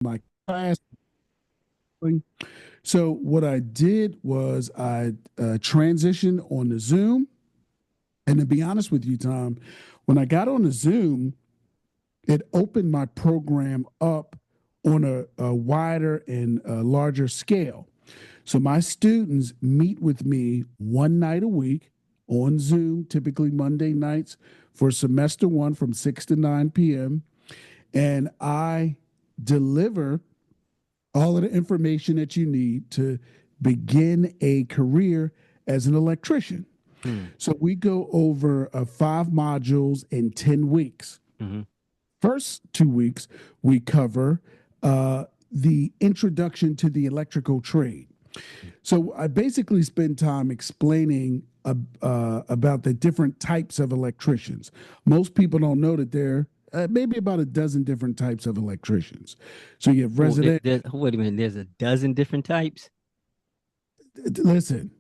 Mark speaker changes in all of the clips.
Speaker 1: my class. So what I did was I transitioned on the Zoom. And to be honest with you, Tom, when I got on the Zoom, it opened my program up on a wider and larger scale. So my students meet with me one night a week on Zoom, typically Monday nights for semester one from 6 to 9 p.m. And I deliver all of the information that you need to begin a career as an electrician.
Speaker 2: Hmm.
Speaker 1: So we go over 5 modules in 10 weeks.
Speaker 2: Mm-hmm.
Speaker 1: First 2 weeks, we cover the introduction to the electrical trade. So I basically spend time explaining about the different types of electricians. Most people don't know that there are maybe about a dozen different types of electricians. So you have
Speaker 2: Oh,
Speaker 1: resident.
Speaker 2: wait a minute. There's a dozen different types.
Speaker 1: Listen,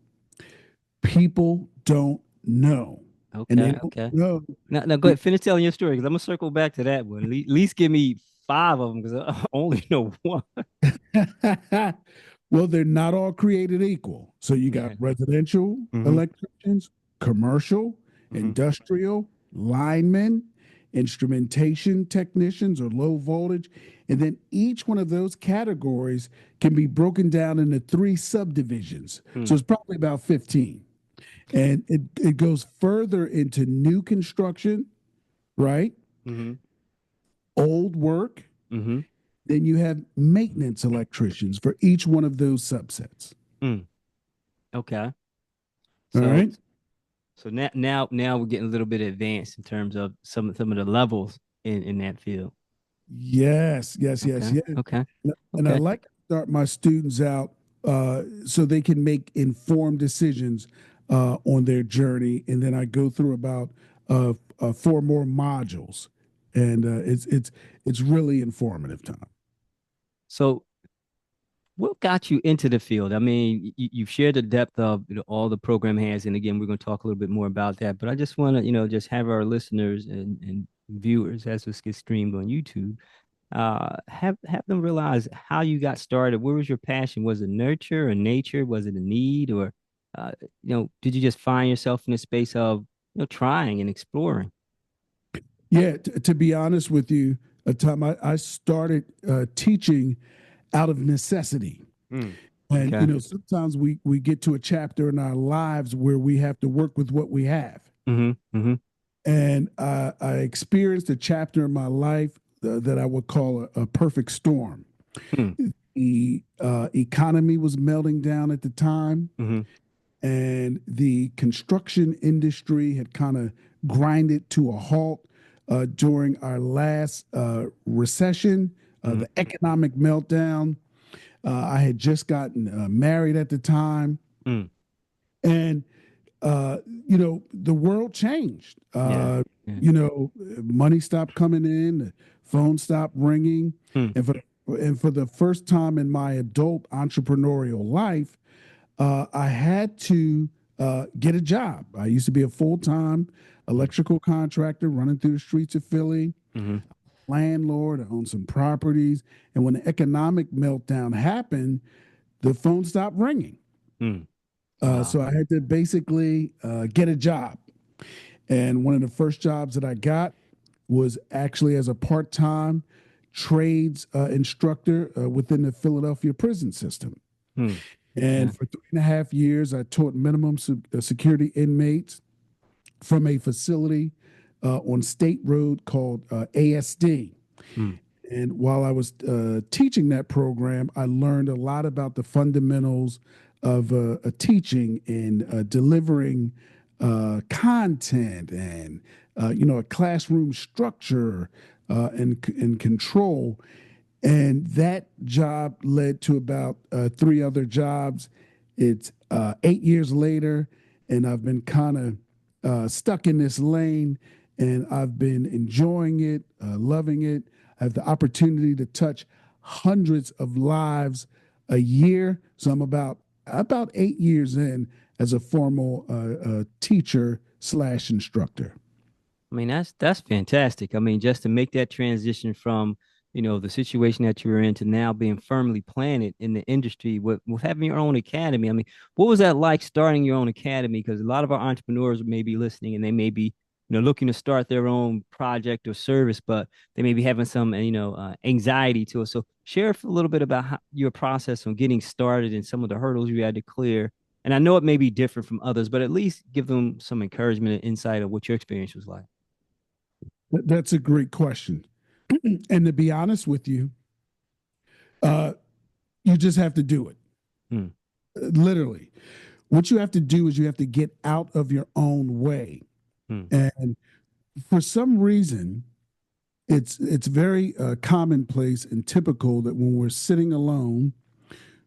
Speaker 1: people don't know, and they
Speaker 2: Okay,
Speaker 1: don't
Speaker 2: okay.
Speaker 1: know.
Speaker 2: Now go ahead. Finish telling your story because I'm gonna circle back to that one. At least give me five of them because I only know one.
Speaker 1: Well, they're not all created equal. So you got
Speaker 2: Okay.
Speaker 1: residential
Speaker 2: Mm-hmm.
Speaker 1: electricians, commercial,
Speaker 2: Mm-hmm.
Speaker 1: industrial, linemen, instrumentation technicians or low voltage. And then each one of those categories can be broken down into three subdivisions. So
Speaker 2: Hmm.
Speaker 1: it's probably about 15. And it goes further into new construction, right?
Speaker 2: Mm-hmm.
Speaker 1: Old work.
Speaker 2: Mm-hmm.
Speaker 1: Then you have maintenance electricians for each one of those subsets.
Speaker 2: Mm. Okay.
Speaker 1: All
Speaker 2: So
Speaker 1: right.
Speaker 2: so now we're getting a little bit advanced in terms of some of the levels in that field.
Speaker 1: Yes, yes, yes,
Speaker 2: Okay.
Speaker 1: yes.
Speaker 2: Okay.
Speaker 1: And I
Speaker 2: Okay.
Speaker 1: like to start my students out so they can make informed decisions on their journey. And then I go through about 4 more modules, and it's really informative, Tom.
Speaker 2: So what got you into the field? I mean, you've shared the depth of all the program has, and again, we're going to talk a little bit more about that. But I just want to, just have our listeners and viewers as this gets streamed on YouTube, have them realize how you got started. Where was your passion? Was it nurture or nature? Was it a need, or did you just find yourself in a space of trying and exploring?
Speaker 1: Yeah, to be honest with you, Tom, I started teaching out of necessity.
Speaker 2: Mm.
Speaker 1: And
Speaker 2: Okay.
Speaker 1: sometimes we get to a chapter in our lives where we have to work with what we have.
Speaker 2: Mm-hmm. Mm-hmm.
Speaker 1: And I experienced a chapter in my life that I would call a perfect storm.
Speaker 2: Mm.
Speaker 1: The economy was melting down at the time,
Speaker 2: Mm-hmm.
Speaker 1: and the construction industry had kind of grinded to a halt during our last recession,
Speaker 2: Mm-hmm.
Speaker 1: the economic meltdown. I had just gotten married at the time,
Speaker 2: Mm.
Speaker 1: and the world changed.
Speaker 2: Yeah. Yeah.
Speaker 1: Money stopped coming in, the phone stopped ringing,
Speaker 2: Mm.
Speaker 1: and for the first time in my adult entrepreneurial life, I had to get a job. I used to be a full time
Speaker 2: Mm.
Speaker 1: electrical contractor running through the streets of Philly,
Speaker 2: Mm-hmm.
Speaker 1: landlord. I owned some properties, and when the economic meltdown happened, the phone stopped ringing.
Speaker 2: Mm. Wow.
Speaker 1: So I had to basically get a job. And one of the first jobs that I got was actually as a part time trades instructor within the Philadelphia prison system.
Speaker 2: Mm.
Speaker 1: And
Speaker 2: Okay.
Speaker 1: for 3.5 years, I taught minimum security inmates from a facility on State Road called ASD.
Speaker 2: Mm.
Speaker 1: And while I was teaching that program, I learned a lot about the fundamentals of teaching and delivering content and a classroom structure and control. And that job led to about 3 other jobs. It's 8 years later, and I've been kind of stuck in this lane, and I've been enjoying it, loving it. I have the opportunity to touch hundreds of lives a year. So I'm about 8 years in as a formal teacher slash instructor.
Speaker 2: I mean, that's fantastic. I mean, just to make that transition from the situation that you were in to now being firmly planted in the industry with having your own academy. I mean, what was that like starting your own academy? Because a lot of our entrepreneurs may be listening and they may be, looking to start their own project or service, but they may be having some, anxiety to it. So share a little bit about your process on getting started and some of the hurdles you had to clear. And I know it may be different from others, but at least give them some encouragement and insight of what your experience was like.
Speaker 1: That's a great question. And to be honest with you, uh, you just have to do it.
Speaker 2: Hmm.
Speaker 1: Literally. What you have to do is you have to get out of your own way.
Speaker 2: Hmm.
Speaker 1: And for some reason, it's very commonplace and typical that when we're sitting alone,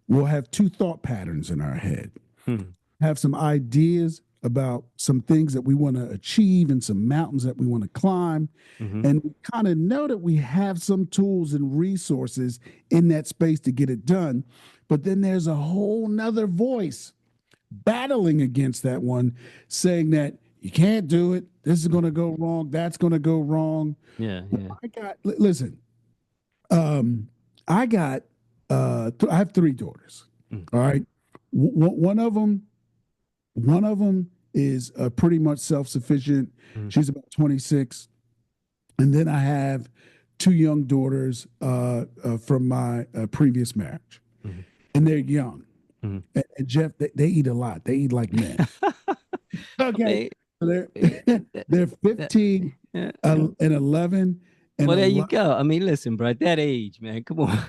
Speaker 1: we'll have two thought patterns in our head.
Speaker 2: Hmm.
Speaker 1: Have some ideas about some things that we want to achieve and some mountains that we want to climb.
Speaker 2: Hmm.
Speaker 1: And we kind of know that we have some tools and resources in that space to get it done. But then there's a whole nother voice battling against that one, saying that you can't do it. This is going to go wrong. That's going to go wrong.
Speaker 2: Yeah, yeah.
Speaker 1: Listen, um, I got, I have three daughters.
Speaker 2: Hmm.
Speaker 1: All right. One of them, one of them is pretty much self-sufficient.
Speaker 2: Hmm.
Speaker 1: She's about 26. And then I have two young daughters from my previous marriage,
Speaker 2: Hmm.
Speaker 1: and they're young.
Speaker 2: Hmm.
Speaker 1: And Jeff, they eat a lot. They eat like men.
Speaker 2: I
Speaker 1: Okay,
Speaker 2: mean,
Speaker 1: so they're
Speaker 2: that,
Speaker 1: they're
Speaker 2: that,
Speaker 1: 15
Speaker 2: yeah.
Speaker 1: and 11 and
Speaker 2: Well, there you
Speaker 1: 11.
Speaker 2: go. I mean, listen, bro, at that age, man, come on.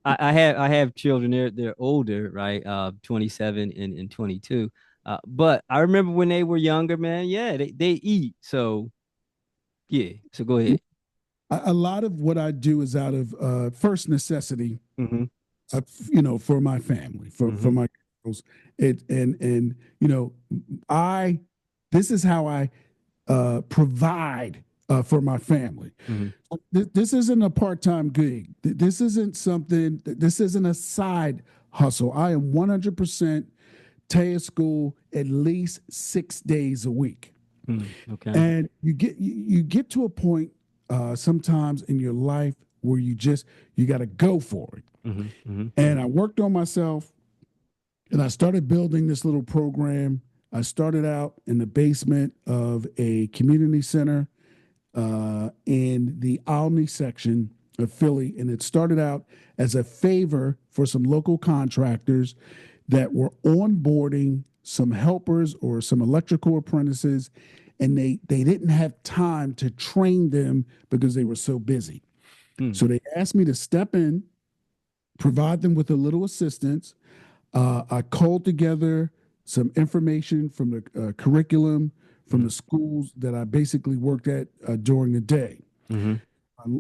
Speaker 2: I have children. They're older, right? 27 and 22. But I remember when they were younger, man. Yeah, they eat. So yeah. So go ahead.
Speaker 1: A lot of what I do is out of first necessity,
Speaker 2: Hmm.
Speaker 1: for my family, for
Speaker 2: Hmm.
Speaker 1: my girls. And I this is how I provide for my family.
Speaker 2: Hmm.
Speaker 1: This isn't a part-time gig. This isn't something. This isn't a side hustle. I am 100% TAIA school at least 6 days a week.
Speaker 2: Okay.
Speaker 1: And you get to a point sometimes in your life where you got to go for it.
Speaker 2: Hmm. Hmm.
Speaker 1: And I worked on myself, and I started building this little program. I started out in the basement of a community center in the Olney section of Philly. And it started out as a favor for some local contractors that were onboarding some helpers or some electrical apprentices. And they didn't have time to train them because they were so busy.
Speaker 2: Hmm.
Speaker 1: So they asked me to step in, provide them with a little assistance. I called together some information from the curriculum from
Speaker 2: Hmm.
Speaker 1: the schools that I basically worked at during the day.
Speaker 2: Hmm.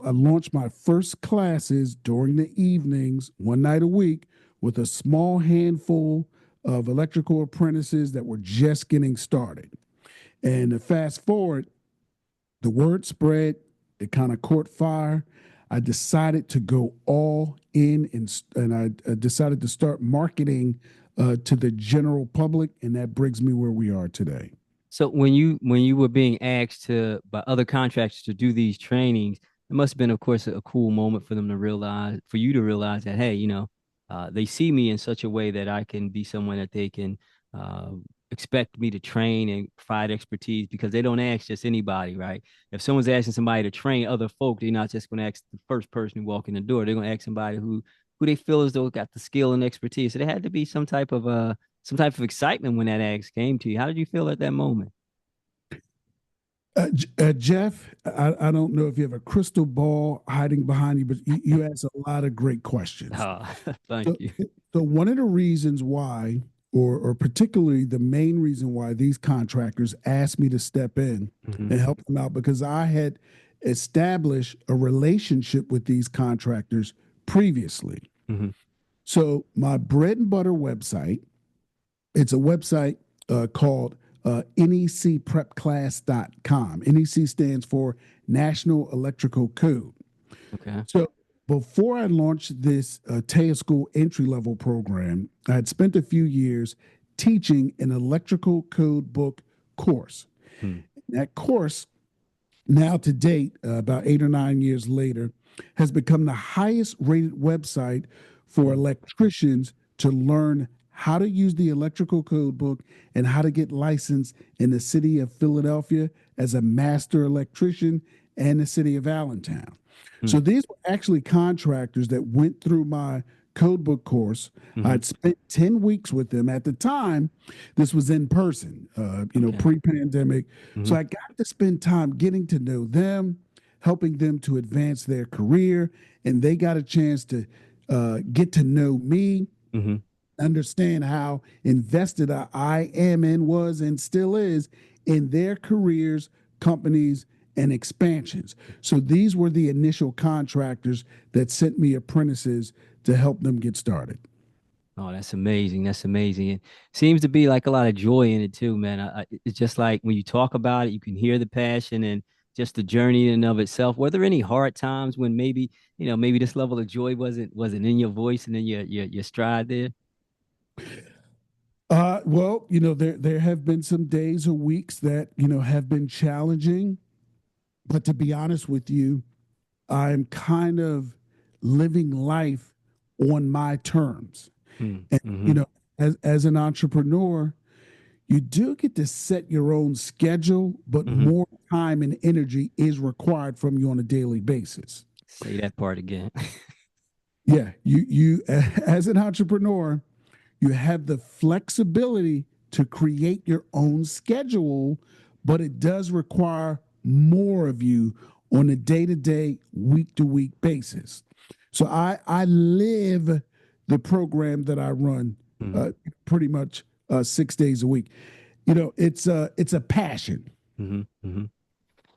Speaker 1: I launched my first classes during the evenings, one night a week, with a small handful of electrical apprentices that were just getting started. And to fast forward, the word spread, it kind of caught fire. I decided to go all in, and I decided to start marketing to the general public, and that brings me where we are today.
Speaker 2: So when you were being asked to by other contractors to do these trainings, it must have been, of course, a cool moment for them to realize, for you to realize that, hey, they see me in such a way that I can be someone that they can uh, expect me to train and provide expertise because they don't ask just anybody, right? If someone's asking somebody to train other folk, they're not just going to ask the first person who walk in the door. They're going to ask somebody who they feel as though got the skill and expertise. So there had to be some type of excitement when that ask came to you. How did you feel at that moment?
Speaker 1: Jeff, I don't know if you have a crystal ball hiding behind you, but you ask a lot of great questions.
Speaker 2: Oh, thank
Speaker 1: So,
Speaker 2: you.
Speaker 1: so one of the reasons why, or particularly the main reason why these contractors asked me to step in
Speaker 2: Hmm.
Speaker 1: and help them out, because I had established a relationship with these contractors previously.
Speaker 2: Hmm.
Speaker 1: So my bread and butter website, it's a website called necprepclass.com. NEC stands for National Electrical Code.
Speaker 2: Okay.
Speaker 1: So before I launched this TAIA School entry level program, I had spent a few years teaching an electrical code book course.
Speaker 2: Hmm.
Speaker 1: That course, now to date, about 8 or 9 years later, has become the highest rated website for
Speaker 2: Mm.
Speaker 1: electricians to learn how to use the electrical code book and how to get licensed in the city of Philadelphia as a master electrician and the city of Allentown. So
Speaker 2: Mm.
Speaker 1: these were actually contractors that went through my code book course.
Speaker 2: Mm-hmm.
Speaker 1: I'd spent 10 weeks with them. At the time, this was in person,
Speaker 2: Okay.
Speaker 1: pre-pandemic.
Speaker 2: Mm-hmm.
Speaker 1: So I got to spend time getting to know them, helping them to advance their career, and they got a chance to get to know me,
Speaker 2: Mm-hmm.
Speaker 1: understand how invested I am and was and still is in their careers, companies, and expansions. So these were the initial contractors that sent me apprentices to help them get started.
Speaker 2: Oh, that's amazing. That's amazing. It seems to be like a lot of joy in it too, man. It's just like when you talk about it, you can hear the passion and just the journey in and of itself. Were there any hard times when maybe, maybe this level of joy wasn't in your voice and in your stride there?
Speaker 1: Well, there have been some days or weeks that have been challenging, but to be honest with you, I'm kind of living life on my terms. And
Speaker 2: Mm-hmm.
Speaker 1: as an entrepreneur, you do get to set your own schedule, but
Speaker 2: Mm-hmm.
Speaker 1: more time and energy is required from you on a daily basis.
Speaker 2: Say that part again.
Speaker 1: Yeah, you as an entrepreneur, you have the flexibility to create your own schedule, but it does require more of you on a day-to-day, week-to-week basis. So I live the program that I run
Speaker 2: Mm-hmm.
Speaker 1: uh, pretty much 6 days a week. It's a passion.
Speaker 2: Mm-hmm. Mm-hmm.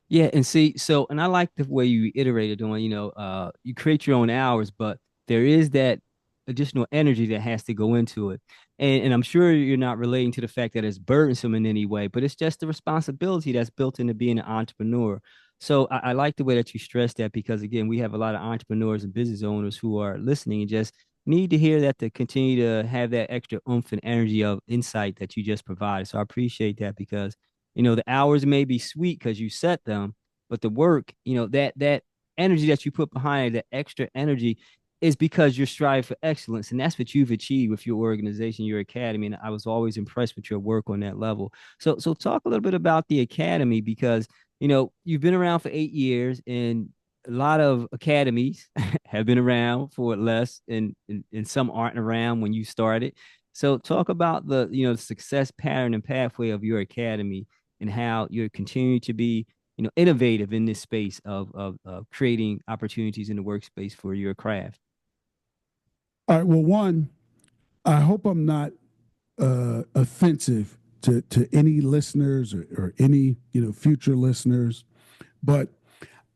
Speaker 2: Yeah, and see, and I like the way you iterated on, you create your own hours, but there is that additional energy that has to go into it. And I'm sure you're not relating to the fact that it's burdensome in any way, but it's just the responsibility that's built into being an entrepreneur. So I like the way that you stress that because again, we have a lot of entrepreneurs and business owners who are listening and just need to hear that to continue to have that extra oomph and energy of insight that you just provided. So I appreciate that because the hours may be sweet because you set them, but the work, that energy that you put behind it, that extra energy is because you're striving for excellence. And that's what you've achieved with your organization, your academy. And I was always impressed with your work on that level. So talk a little bit about the academy because, you've been around for 8 years and a lot of academies have been around for less and some aren't around when you started. So talk about the success pattern and pathway of your academy and how you're continuing to be innovative in this space of creating opportunities in the workspace for your craft.
Speaker 1: All right. Well, one, I hope I'm not offensive to any listeners or any future listeners, but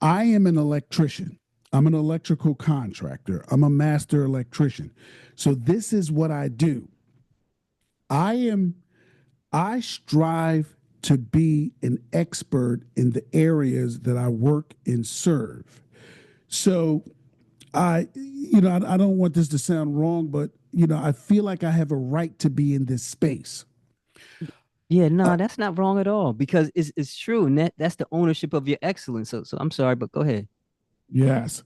Speaker 1: I am an electrician. I'm an electrical contractor. I'm a master electrician. So this is what I do. I am I strive to be an expert in the areas that I work and serve. So I don't want this to sound wrong, but I feel like I have a right to be in this space.
Speaker 2: Yeah,
Speaker 1: Uh,
Speaker 2: no, that's not wrong at all because it's true, and that's the ownership of your excellence. So I'm sorry, but go ahead.
Speaker 1: yes,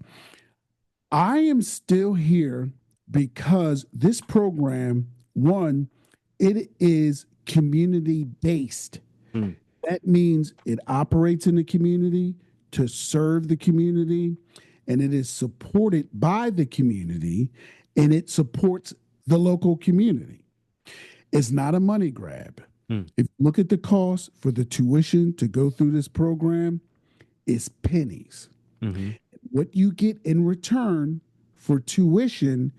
Speaker 1: I am still here because this program, one, it is community based.
Speaker 2: Mm,
Speaker 1: That means it operates in the community to serve the community, and it is supported by the community, and it supports the local community. It's not a money grab.
Speaker 2: mm,
Speaker 1: If you look at the cost for the tuition to go through this program, it's pennies.
Speaker 2: mm-hmm,
Speaker 1: What you get in return for tuition,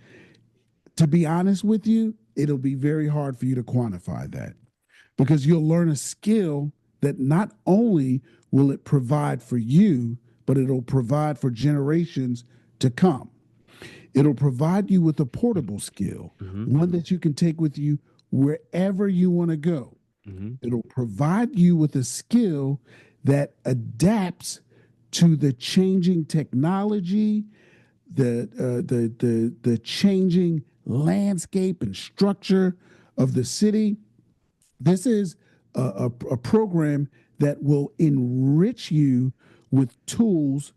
Speaker 1: to be honest with you, it'll be very hard for you to quantify that because you'll learn a skill that not only will it provide for you, but it'll provide for generations to come. It'll provide you with a portable skill,
Speaker 2: mm-hmm,
Speaker 1: one that you can take with you wherever you want to go.
Speaker 2: mm-hmm,
Speaker 1: It'll provide you with a skill that adapts to the changing technology, the changing landscape and structure of the city. This is a program that will enrich you with tools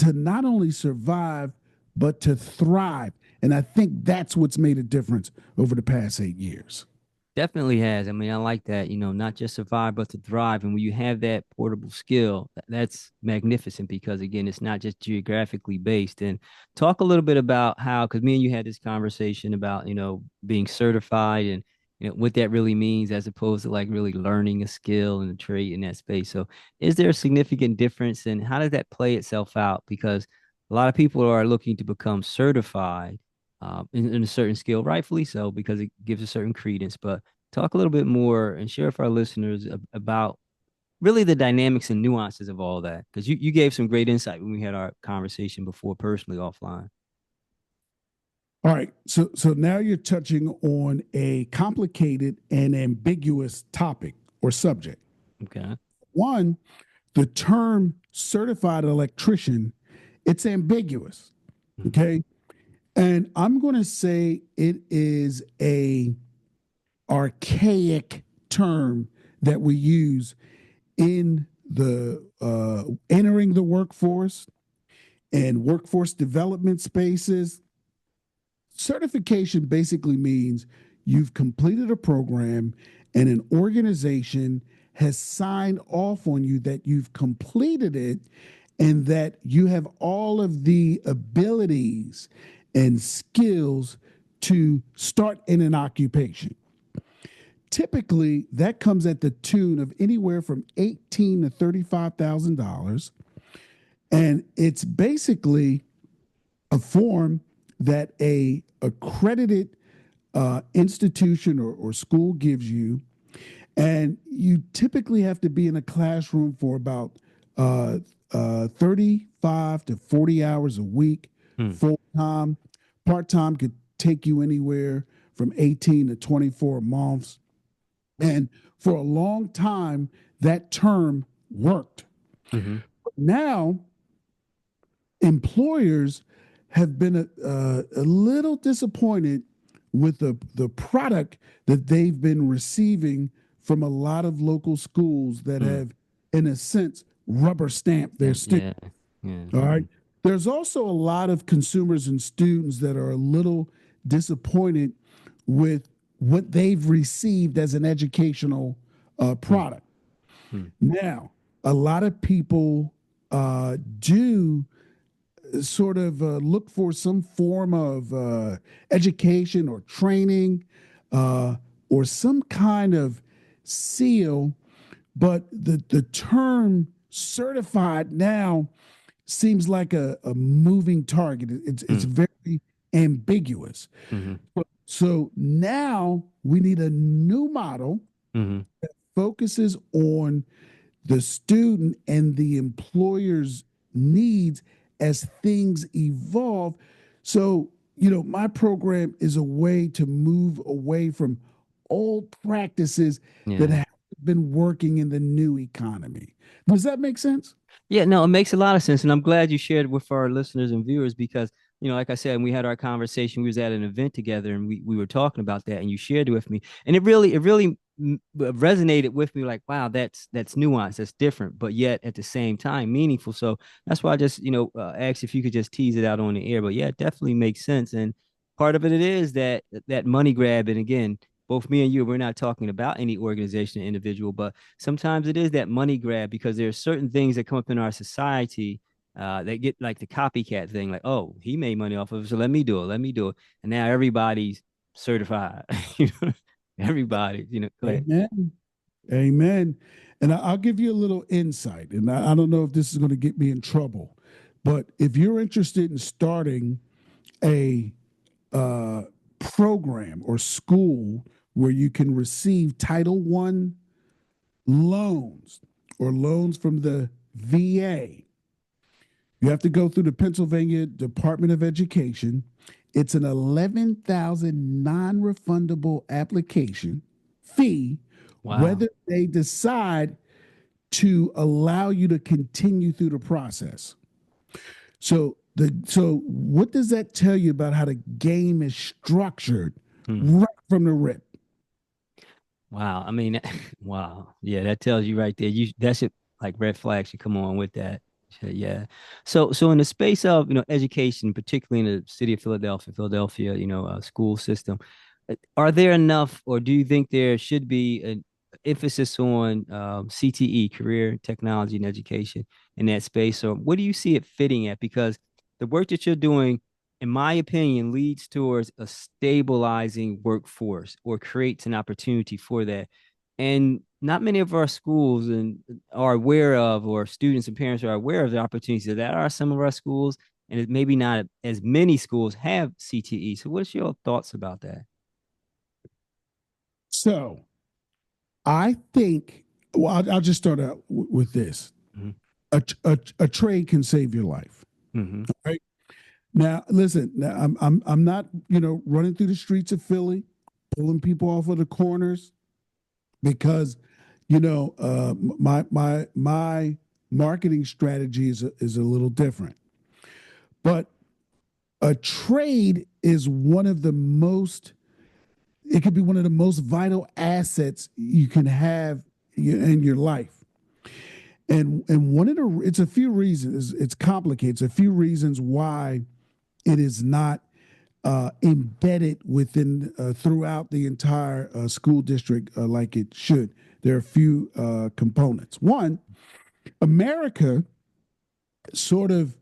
Speaker 1: to not only survive, but to thrive. And I think that's what's made a difference over the past 8 years.
Speaker 2: Definitely has. I mean, I like that, not just survive, but to thrive. And when you have that portable skill, that's magnificent because, again, it's not just geographically based. And talk a little bit about how, because me and you had this conversation about, being certified and, what that really means as opposed to like really learning a skill and a trait in that space. So, is there a significant difference and how does that play itself out? Because a lot of people are looking to become certified in a certain skill, rightfully so, because it gives a certain credence. But talk a little bit more and share with our listeners about really the dynamics and nuances of all that, because you gave some great insight when we had our conversation before, personally offline.
Speaker 1: All right. So now you're touching on a complicated and ambiguous topic or subject.
Speaker 2: Okay.
Speaker 1: One, the term certified electrician, it's ambiguous.
Speaker 2: Mm-hmm.
Speaker 1: Okay. And I'm going to say it is a archaic term that we use in the entering the workforce and workforce development spaces. Certification basically means you've completed a program and an organization has signed off on you that you've completed it and that you have all of the abilities and skills to start in an occupation. Typically, that comes at the tune of anywhere from $18,000 to $35,000, and it's basically a form that a accredited institution or school gives you, and you typically have to be in a classroom for about 35 to 40 hours a week,
Speaker 2: Mm,
Speaker 1: full time. Part time could take you anywhere from 18 to 24 months. And for a long time, that term worked.
Speaker 2: mm-hmm.
Speaker 1: Now, employers have been a little disappointed with the product that they've been receiving from a lot of local schools that
Speaker 2: Mm.
Speaker 1: have, in a sense, rubber stamped their students.
Speaker 2: Yeah. Yeah.
Speaker 1: All right. There's also a lot of consumers and students that are a little disappointed with what they've received as an educational
Speaker 2: Mm,
Speaker 1: product.
Speaker 2: mm,
Speaker 1: Now, a lot of people do sort of look for some form of education or training or some kind of seal, but the term certified now seems like a moving target. It's
Speaker 2: mm,
Speaker 1: very ambiguous.
Speaker 2: mm-hmm.
Speaker 1: So now we need a new model
Speaker 2: Mm-hmm.
Speaker 1: that focuses on the student and the employer's needs as things evolve. So, my program is a way to move away from old practices that
Speaker 2: Yeah.
Speaker 1: have been working in the new economy. Does that make sense?
Speaker 2: Yeah, no, it makes a lot of sense. And I'm glad you shared with our listeners and viewers because, like I said, when we had our conversation, we was at an event together and we were talking about that and you shared it with me. And it really resonated with me like, wow, that's nuance, that's different, but yet at the same time meaningful. So that's why I just, asked if you could just tease it out on the air. But yeah, it definitely makes sense. And part of it is that money grab. And again, both me and you, we're not talking about any organization or individual, but sometimes it is that money grab because there are certain things that come up in our society that get like the copycat thing, like, oh, he made money off of it, so let me do it, let me do it. And now everybody's certified. Everybody, go ahead.
Speaker 1: Amen. Amen. And I'll give you a little insight. And I don't know if this is going to get me in trouble, but if you're interested in starting a uh, program or school where you can receive Title I loans or loans from the VA, you have to go through the Pennsylvania Department of Education. It's an 11,000 non-refundable application fee,
Speaker 2: Wow.
Speaker 1: whether they decide to allow you to continue through the process. So what does that tell you about how the game is structured
Speaker 2: Hmm.
Speaker 1: right from the rip?
Speaker 2: Wow. I mean, wow. Yeah, that tells you right there. That should like red flags should come on with that. Yeah. So in the space of, education, particularly in the city of Philadelphia, school system, are there enough, or do you think there should be an emphasis on CTE, career technology and education in that space? Or what do you see it fitting at? Because the work that you're doing, in my opinion, leads towards a stabilizing workforce or creates an opportunity for that. And not many of our schools are aware of, or students and parents are aware of the opportunities that are some of our schools, and maybe not as many schools have CTE. So, what's your thoughts about that?
Speaker 1: So I think, well, I'll just start out with this.
Speaker 2: Mm-hmm.
Speaker 1: A trade can save your life.
Speaker 2: Mm-hmm.
Speaker 1: Right now, listen. Now, I'm not running through the streets of Philly, pulling people off of the corners because my marketing strategy is a little different. But a trade is one of the most. It could be one of the most vital assets you can have in your life. And one of the it's a few reasons. It's complicated. It's a few reasons why it is not embedded within throughout the entire school district like it should. There are a few components. One, America sort of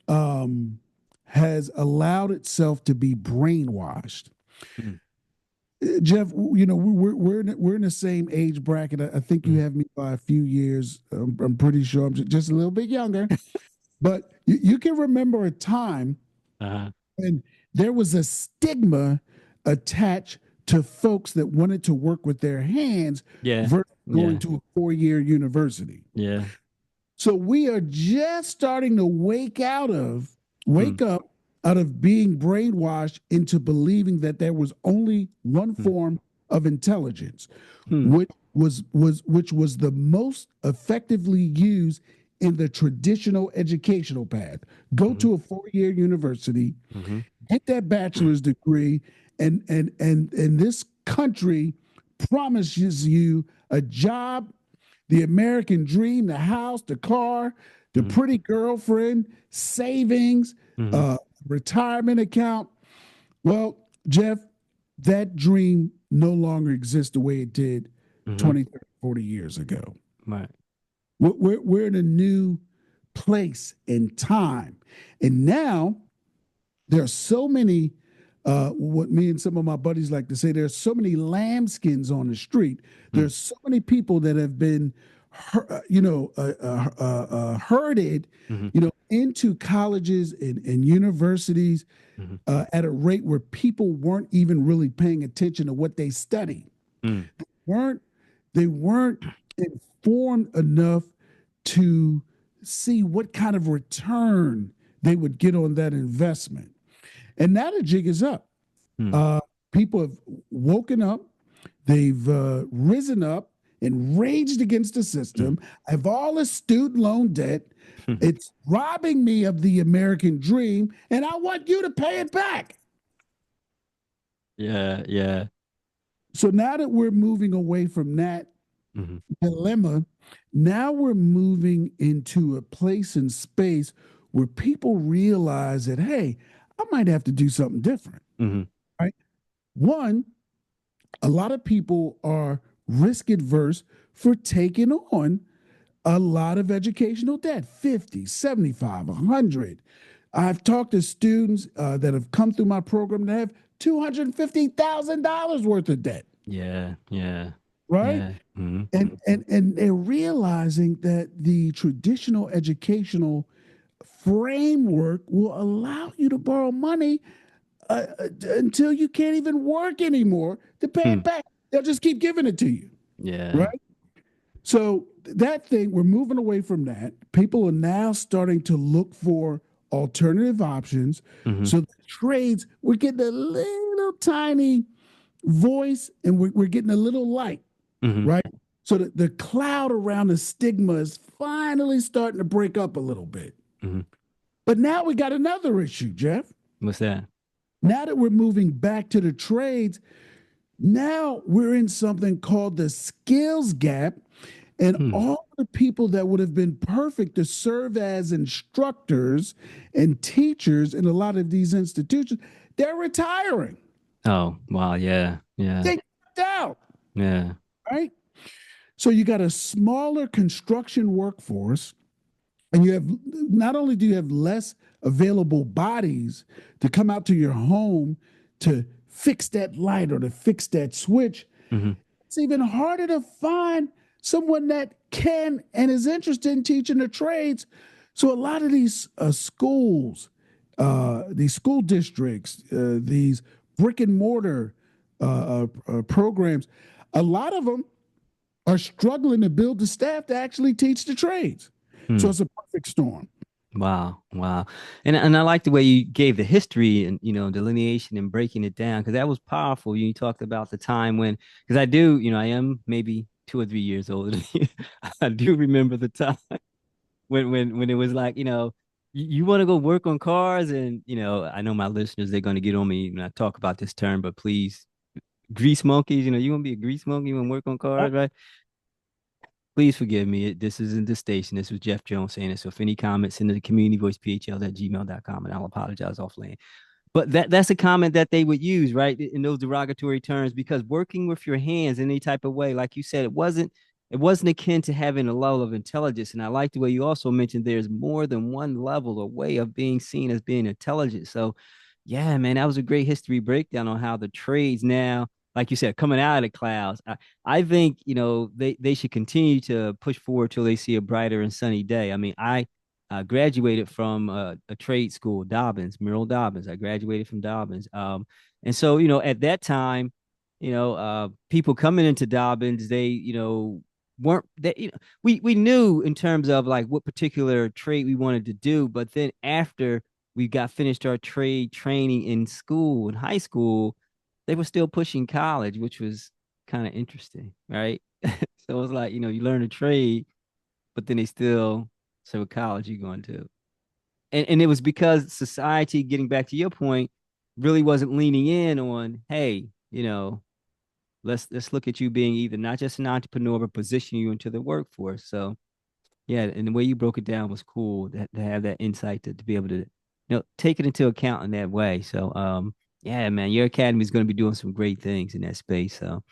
Speaker 1: um, has allowed itself to be brainwashed.
Speaker 2: Mm-hmm.
Speaker 1: Jeff, we're in the same age bracket. I think you have me by a few years. I'm pretty sure I'm just a little bit younger. But you can remember a time
Speaker 2: Uh-huh.
Speaker 1: when there was a stigma attached to folks that wanted to work with their hands
Speaker 2: Yeah.
Speaker 1: versus going
Speaker 2: Yeah.
Speaker 1: to a 4-year university.
Speaker 2: Yeah.
Speaker 1: So we are just starting to
Speaker 2: Hmm.
Speaker 1: wake up out of being brainwashed into believing that there was only one
Speaker 2: Hmm.
Speaker 1: form of intelligence,
Speaker 2: Hmm.
Speaker 1: which was the most effectively used in the traditional educational path. Go
Speaker 2: Hmm.
Speaker 1: to a 4-year university,
Speaker 2: Hmm.
Speaker 1: get that bachelor's degree, and this country promises you a job, the American dream, the house, the car, the
Speaker 2: Hmm.
Speaker 1: pretty girlfriend, savings,
Speaker 2: Hmm.
Speaker 1: uh, retirement account. Well, Jeff, that dream no longer exists the way it did
Speaker 2: Hmm.
Speaker 1: 20, 30, 40 years ago.
Speaker 2: Right.
Speaker 1: We're in a new place and time. And now there are so many, what me and some of my buddies like to say, there's so many lambskins on the street.
Speaker 2: Hmm.
Speaker 1: There's so many people that have been, herded,
Speaker 2: Hmm.
Speaker 1: into colleges and universities
Speaker 2: Hmm.
Speaker 1: at a rate where people weren't even really paying attention to what they studied.
Speaker 2: Hmm.
Speaker 1: weren't they weren't informed enough to see what kind of return they would get on that investment. And now the jig is up.
Speaker 2: Hmm.
Speaker 1: Uh, People have woken up, they've risen up and raged against the
Speaker 2: Hmm.
Speaker 1: system. I have all this student loan debt. It's robbing me of the American dream, and I want you to pay it back.
Speaker 2: Yeah. Yeah.
Speaker 1: So now that we're moving away from that
Speaker 2: Hmm.
Speaker 1: dilemma, now we're moving into a place and space where people realize that, hey, I might have to do something different,
Speaker 2: Hmm.
Speaker 1: right? One, a lot of people are risk adverse for taking on a lot of educational debt 50, 75, 100. I've talked to students that have come through my program that have $250,000 worth of debt,
Speaker 2: Yeah. Yeah.
Speaker 1: right?
Speaker 2: Yeah. Hmm.
Speaker 1: And they're realizing that the traditional educational framework will allow you to borrow money until you can't even work anymore to pay
Speaker 2: Hmm.
Speaker 1: it back. They'll just keep giving it to you,
Speaker 2: Yeah.
Speaker 1: right? So that thing, we're moving away from that. People are now starting to look for alternative options.
Speaker 2: Hmm.
Speaker 1: So the trades, we're getting a little tiny voice and we're getting a little light,
Speaker 2: Hmm.
Speaker 1: right? So the cloud around the stigma is finally starting to break up a little bit.
Speaker 2: Hmm.
Speaker 1: But now we got another issue, Jeff.
Speaker 2: What's that?
Speaker 1: Now that we're moving back to the trades, now we're in something called the skills gap. And
Speaker 2: Hmm.
Speaker 1: all the people that would have been perfect to serve as instructors and teachers in a lot of these institutions, they're retiring.
Speaker 2: Oh, wow. Yeah. Yeah.
Speaker 1: They got out,
Speaker 2: Yeah.
Speaker 1: right? So you got a smaller construction workforce, and you have not only do you have less available bodies to come out to your home to fix that light or to fix that switch,
Speaker 2: Hmm.
Speaker 1: it's even harder to find someone that can and is interested in teaching the trades. So a lot of these schools, these school districts, these brick and mortar programs, a lot of them are struggling to build the staff to actually teach the trades. So
Speaker 2: Hmm.
Speaker 1: it's a perfect storm.
Speaker 2: Wow, wow. And I like the way you gave the history and delineation and breaking it down because that was powerful. You talked about the time when because I do, I am maybe 2 or 3 years older than you. I do remember the time when it was like, you want to go work on cars and I know my listeners they're going to get on me when I talk about this term, but please grease monkeys, you want to be a grease monkey, you want to work on cars, right? Please forgive me. This isn't the station. This was Jeff Jones saying it. So if any comments, send it to communityvoicephl@gmail.com and I'll apologize offline. But that's a comment that they would use, right? In those derogatory terms, because working with your hands in any type of way, like you said, it wasn't akin to having a level of intelligence. And I like the way you also mentioned there's more than one level or way of being seen as being intelligent. So yeah, man, that was a great history breakdown on how the trades now, like you said, coming out of the clouds. I think, they should continue to push forward till they see a brighter and sunny day. I mean, I graduated from a trade school, Dobbins, Merrill Dobbins. I graduated from Dobbins. And so, at that time, people coming into Dobbins, they, weren't that, we knew in terms of like what particular trade we wanted to do. But then after we got finished our trade training in school, in high school, they were still pushing college, which was kind of interesting, right? So it was like, you learn a trade, but then they still say what college you going to. And it was because society, getting back to your point, really wasn't leaning in on, hey, let's look at you being either not just an entrepreneur, but position you into the workforce. So yeah, and the way you broke it down was cool to have that insight to be able to, take it into account in that way. So yeah, man, your academy is going to be doing some great things in that space. So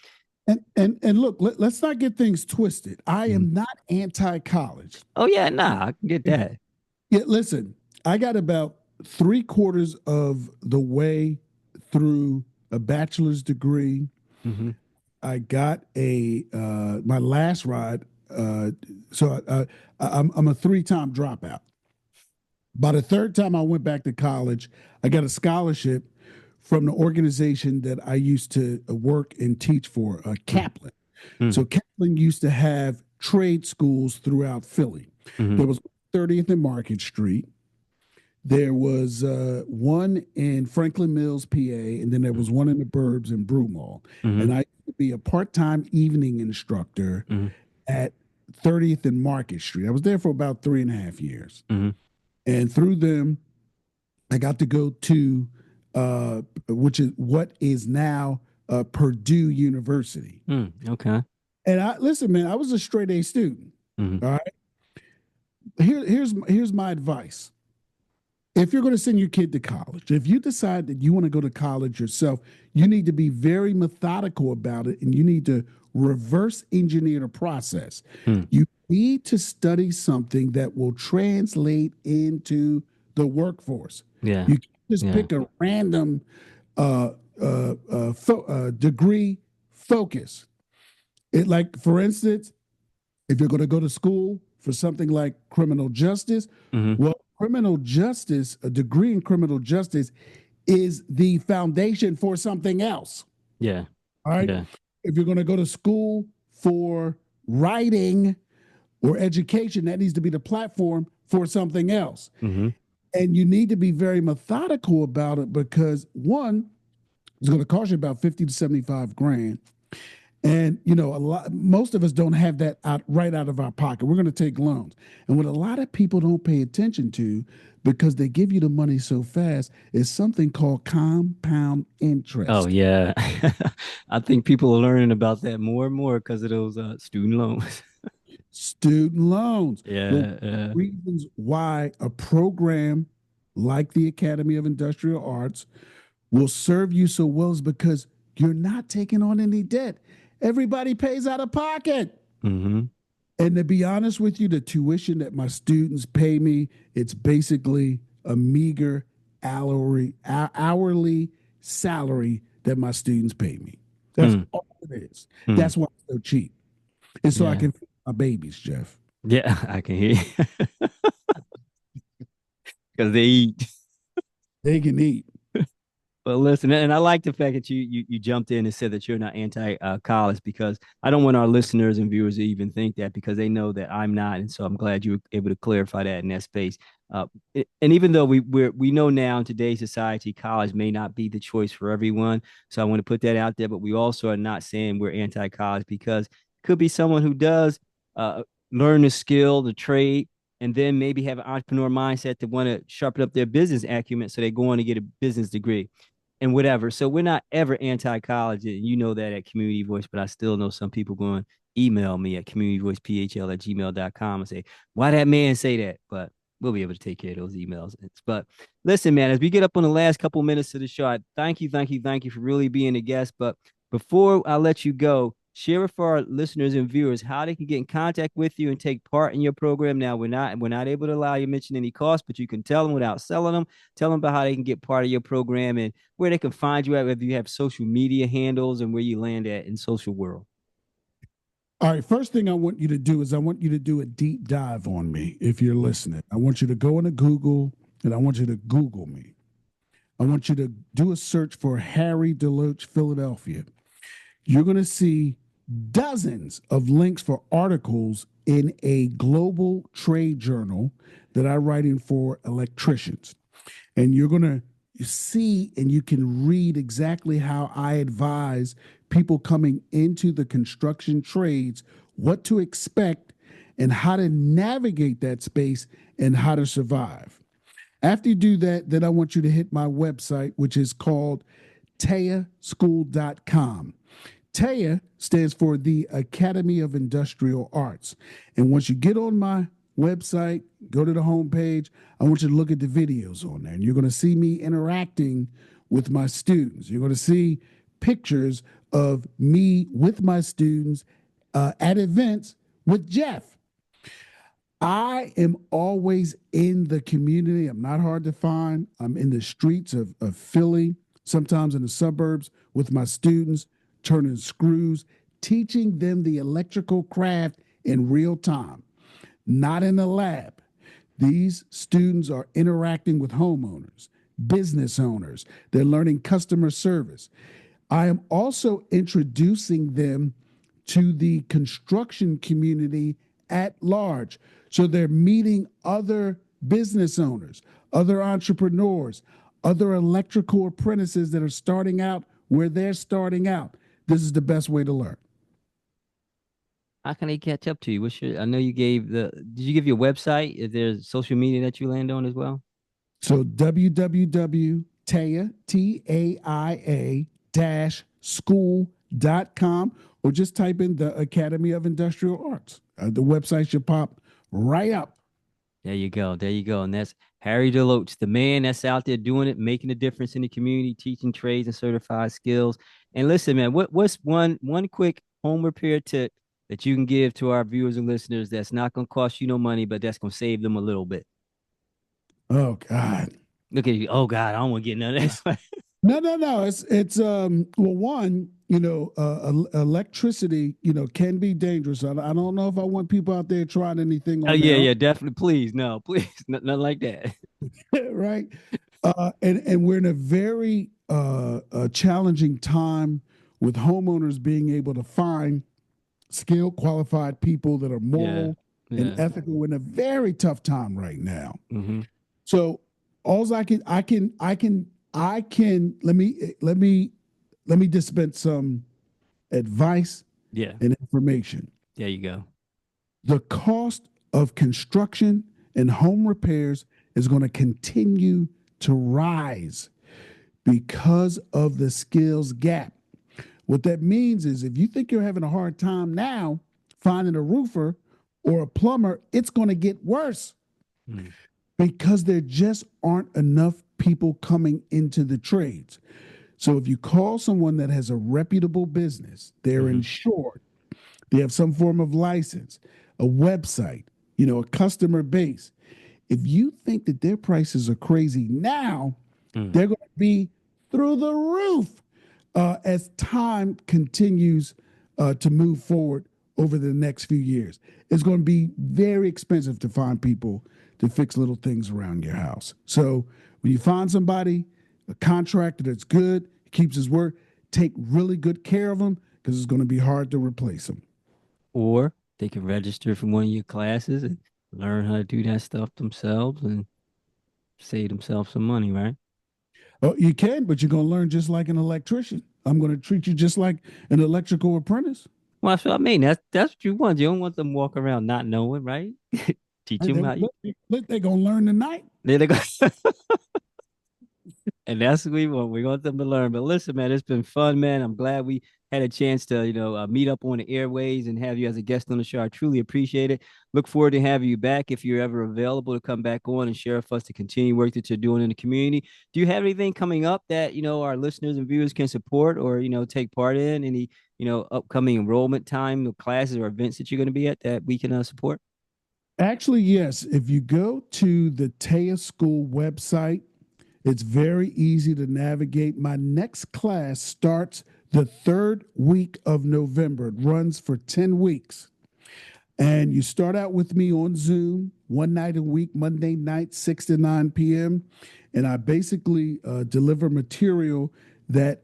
Speaker 1: And look, let's not get things twisted. I
Speaker 2: mhm.
Speaker 1: am not anti-college.
Speaker 2: Oh yeah, nah, I can get that.
Speaker 1: Yeah, listen, I got about three-quarters of the way through a bachelor's degree.
Speaker 2: Hmm.
Speaker 1: I got a my last ride. So I'm a three-time dropout. By the third time I went back to college, I got a scholarship from the organization that I used to work and teach for, Kaplan.
Speaker 2: Mm-hmm.
Speaker 1: So Kaplan used to have trade schools throughout Philly.
Speaker 2: Hmm.
Speaker 1: There was 30th and Market Street. There was one in Franklin Mills, PA, and then there was one in the Burbs in Broomall.
Speaker 2: Hmm.
Speaker 1: And I used to be a part-time evening instructor
Speaker 2: Hmm.
Speaker 1: at 30th and Market Street. I was there for about 3.5 years.
Speaker 2: Hmm.
Speaker 1: And through them, I got to go to which is what is now Purdue University.
Speaker 2: Mm, okay.
Speaker 1: And I listen, man, I was a straight A student.
Speaker 2: Hmm.
Speaker 1: All right. Here's my advice. If you're going to send your kid to college, if you decide that you want to go to college yourself, you need to be very methodical about it and you need to reverse engineer the process.
Speaker 2: Mm,
Speaker 1: You need to study something that will translate into the workforce.
Speaker 2: yeah.
Speaker 1: You can't just
Speaker 2: Yeah.
Speaker 1: pick a random degree focus. It, like, for instance, if you're going to go to school for something like criminal justice,
Speaker 2: Hmm.
Speaker 1: well, criminal justice, a degree in criminal justice is the foundation for something else.
Speaker 2: Yeah.
Speaker 1: All right.
Speaker 2: Yeah.
Speaker 1: If you're going to go to school for writing or education, that needs to be the platform for something else.
Speaker 2: Hmm.
Speaker 1: And you need to be very methodical about it because one, it's going to cost you about 50 to 75 grand. And most of us don't have that right out of our pocket. We're going to take loans. And what a lot of people don't pay attention to because they give you the money so fast is something called compound
Speaker 2: Oh
Speaker 1: interest.
Speaker 2: yeah. I think people are learning about that more and more because of those student loans.
Speaker 1: Student loans. Well,
Speaker 2: Yeah, yeah.
Speaker 1: reasons why a program like the Academy of Industrial Arts will serve you so well is because you're not taking on any debt. Everybody pays out of pocket.
Speaker 2: Mm-hmm.
Speaker 1: And to be honest with you, the tuition that my students pay me, it's basically a meager hourly salary that my students pay me. That's
Speaker 2: Mm,
Speaker 1: all it is.
Speaker 2: mm.
Speaker 1: That's why it's so cheap. And so I
Speaker 2: Yeah.
Speaker 1: can feed my babies, Jeff.
Speaker 2: Yeah, I can hear you. Because they eat.
Speaker 1: They can eat.
Speaker 2: But listen, and I like the fact that you jumped in and said that you're not anti college because I don't want our listeners and viewers to even think that because they know that I'm not, and so I'm glad you were able to clarify that in that space. Uh, and even though we know now in today's society, college may not be the choice for everyone, so I want to put that out there. But we also are not saying we're anti college because it could be someone who does uh, learn the skill, the trade, and then maybe have an entrepreneur mindset to want to sharpen up their business acumen, so they go on to get a business degree and whatever. So we're not ever anti-college, and you know that at Community Voice, but I still know some people going to email me at communityvoicephl@gmail.com and say, why that man say that? But we'll be able to take care of those emails. But listen, man, as we get up on the last couple minutes of the show, I thank you for really being a guest. But before I let you go, share with our listeners and viewers how they can get in contact with you and take part in your program. Now we're not able to allow you to mention any costs, but you can tell them without selling them. Tell them about how they can get part of your program and where they can find you at, whether you have social media handles and where you land at in social world.
Speaker 1: All right. First thing I want you to do is I want you to do a deep dive on me if you're listening. I want you to go into Google and I want you to Google me. I want you to do a search for Harry DeLoach, Philadelphia. You're going to see dozens of links for articles in a global trade journal that I'm writing for electricians. And you're going to see and you can read exactly how I advise people coming into the construction trades what to expect and how to navigate that space and how to survive. After you do that, then I want you to hit my website, which is called TAIAschool.com. TAIA stands for the Academy of Industrial Arts. And once you get on my website, go to the homepage, I want you to look at the videos on there. And you're going to see me interacting with my students. You're going to see pictures of me with my students at events with Jeff. I am always in the community. I'm not hard to find. I'm in the streets of Philly, sometimes in the suburbs with my students, turning screws, teaching them the electrical craft in real time, not in the lab. These students are interacting with homeowners, business owners. They're learning customer service. I am also introducing them to the construction community at large. So they're meeting other business owners, other entrepreneurs, other electrical apprentices that are starting out where they're starting out. This is the best way to learn.
Speaker 2: How can they catch up to you? I know you gave did you give your website? Is there social media that you land on as well?
Speaker 1: So www.taia, TAIA dash school.com, or just type in the Academy of Industrial Arts. The website should pop right up.
Speaker 2: There you go. There you go. And that's Harry DeLoach, the man that's out there doing it, making a difference in the community, teaching trades and certified skills. And listen, man, what's one quick home repair tip that you can give to our viewers and listeners that's not going to cost you no money, but that's going to save them a little bit?
Speaker 1: Oh God.
Speaker 2: Look at you. Oh God, I don't want to get none of this.
Speaker 1: No. It's well, one, electricity, can be dangerous. I don't know if I want people out there trying anything
Speaker 2: Oh
Speaker 1: on
Speaker 2: yeah,
Speaker 1: their own,
Speaker 2: yeah, definitely. Please, no, please, nothing like that.
Speaker 1: right? And we're in a very challenging time with homeowners being able to find skilled, qualified people that are
Speaker 2: Yeah,
Speaker 1: moral and
Speaker 2: yeah.
Speaker 1: ethical. We're in a very tough time right now.
Speaker 2: Mm-hmm.
Speaker 1: So all I can let me dispense some advice
Speaker 2: Yeah,
Speaker 1: and information.
Speaker 2: there you go.
Speaker 1: The cost of construction and home repairs is going to continue to rise because of the skills gap. What that means is if you think you're having a hard time now finding a roofer, or a plumber, it's going to get worse
Speaker 2: Mm,
Speaker 1: because there just aren't enough people coming into the trades. So if you call someone that has a reputable business, they're
Speaker 2: hmm
Speaker 1: insured, they have some form of license, a website, a customer base. If you think that their prices are crazy now,
Speaker 2: mm.
Speaker 1: they're going to be through the roof as time continues to move forward over the next few years. It's going to be very expensive to find people to fix little things around your house. So when you find somebody, a contractor that's good, keeps his word, take really good care of them because it's going to be hard to replace them.
Speaker 2: Or they can register for one of your classes and learn how to do that stuff themselves and save themselves some money, right?
Speaker 1: Oh, you can, but you're going to learn just like an electrician. I'm going to treat you just like an electrical apprentice.
Speaker 2: Well, that's what I mean. That's what you want. You don't want them walk around not knowing, right? Teach
Speaker 1: And
Speaker 2: them
Speaker 1: they,
Speaker 2: how you.
Speaker 1: they're going to learn tonight.
Speaker 2: There they go. And that's what we want. We want them to learn. But listen, man, it's been fun, man. I'm glad we had a chance to, meet up on the airways and have you as a guest on the show. I truly appreciate it. Look forward to having you back if you're ever available to come back on and share with us the continued work that you're doing in the community. Do you have anything coming up that, our listeners and viewers can support or, take part in? Any, upcoming enrollment time, classes or events that you're going to be at that we can support?
Speaker 1: Actually, yes. If you go to the TAIA school website, it's very easy to navigate. My next class starts the third week of November. It runs for 10 weeks. And you start out with me on Zoom one night a week, Monday night, 6 to 9 p.m. And I basically deliver material that,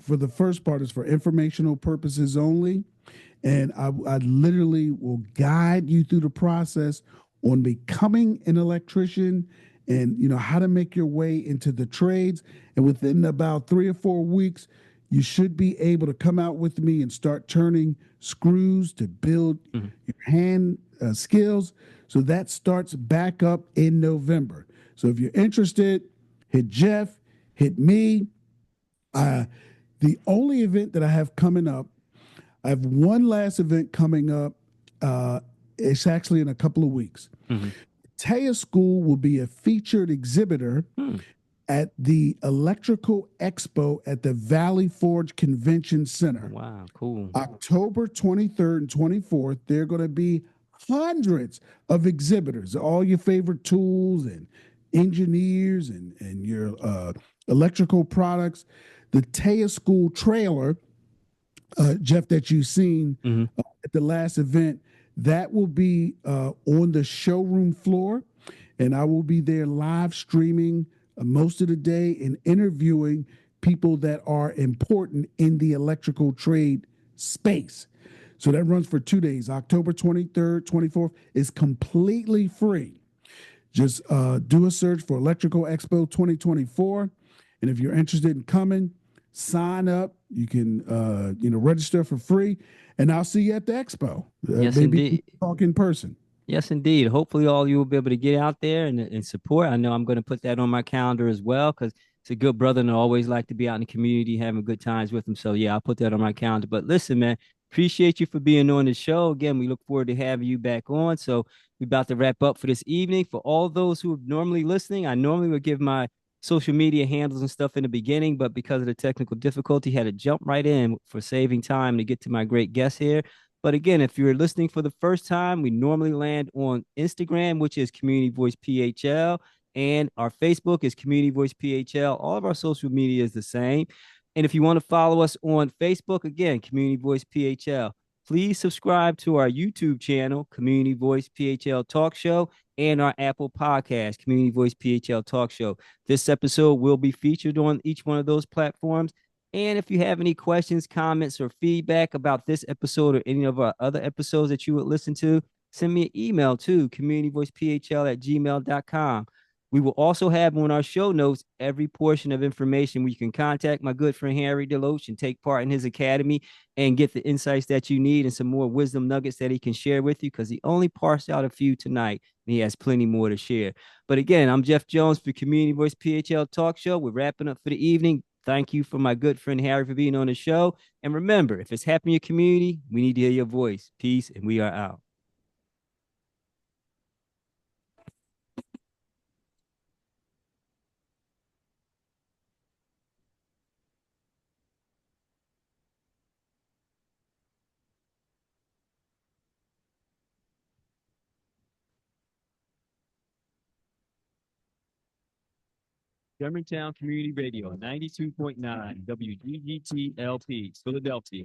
Speaker 1: for the first part is for informational purposes only. And I literally will guide you through the process on becoming an electrician and how to make your way into the trades. And within about 3 or 4 weeks, you should be able to come out with me and start turning screws to build
Speaker 2: Mhm.
Speaker 1: your hand skills. So that starts back up in November. So if you're interested, hit Jeff, hit me. Uh, the only event that I have coming up, I have one last event coming up. It's actually in a couple of weeks.
Speaker 2: Mhm.
Speaker 1: Taya School will be a featured exhibitor
Speaker 2: Hmm.
Speaker 1: at the Electrical Expo at the Valley Forge Convention
Speaker 2: Oh,
Speaker 1: Center.
Speaker 2: wow, cool.
Speaker 1: October 23rd and 24th, there are going to be hundreds of exhibitors, all your favorite tools and engineers and your electrical products. The Taya School trailer, Jeff, that you've seen
Speaker 2: Mhm.
Speaker 1: at the last event, that will be on the showroom floor. And I will be there live streaming most of the day and interviewing people that are important in the electrical trade space. So that runs for 2 days. October 23rd, 24th is completely free. Just do a search for Electrical Expo 2024. And if you're interested in coming, sign up. You can, register for free. And I'll see you at the expo.
Speaker 2: Yes,
Speaker 1: Maybe we
Speaker 2: indeed.
Speaker 1: can talk in person.
Speaker 2: Yes, indeed. Hopefully, all you will be able to get out there and support. I know I'm going to put that on my calendar as well because it's a good brother and I always like to be out in the community having good times with him. So, yeah, I'll put that on my calendar. But listen, man, appreciate you for being on the show. Again, we look forward to having you back on. So, we're about to wrap up for this evening. For all those who are normally listening, I normally would give my social media handles and stuff in the beginning, but because of the technical difficulty, had to jump right in for saving time to get to my great guest here. But again, if you're listening for the first time, we normally land on Instagram, which is Community Voice PHL, and our Facebook is Community Voice PHL. All of our social media is the same. And if you want to follow us on Facebook, again, Community Voice PHL, please subscribe to our YouTube channel, Community Voice PHL Talk Show, and our Apple podcast, Community Voice PHL Talk Show. This episode will be featured on each one of those platforms. And if you have any questions, comments, or feedback about this episode or any of our other episodes that you would listen to, send me an email to communityvoicephl@gmail.com. We will also have on our show notes every portion of information where you can contact my good friend Harry DeLoach and take part in his academy and get the insights that you need and some more wisdom nuggets that he can share with you because he only parsed out a few tonight and he has plenty more to share. But again, I'm Jeff Jones for Community Voice PHL Talk Show. We're wrapping up for the evening. Thank you for my good friend Harry for being on the show. And remember, if it's happening in your community, we need to hear your voice. Peace, and we are out.
Speaker 3: Germantown Community Radio, 92.9, WGGT-LP, Philadelphia.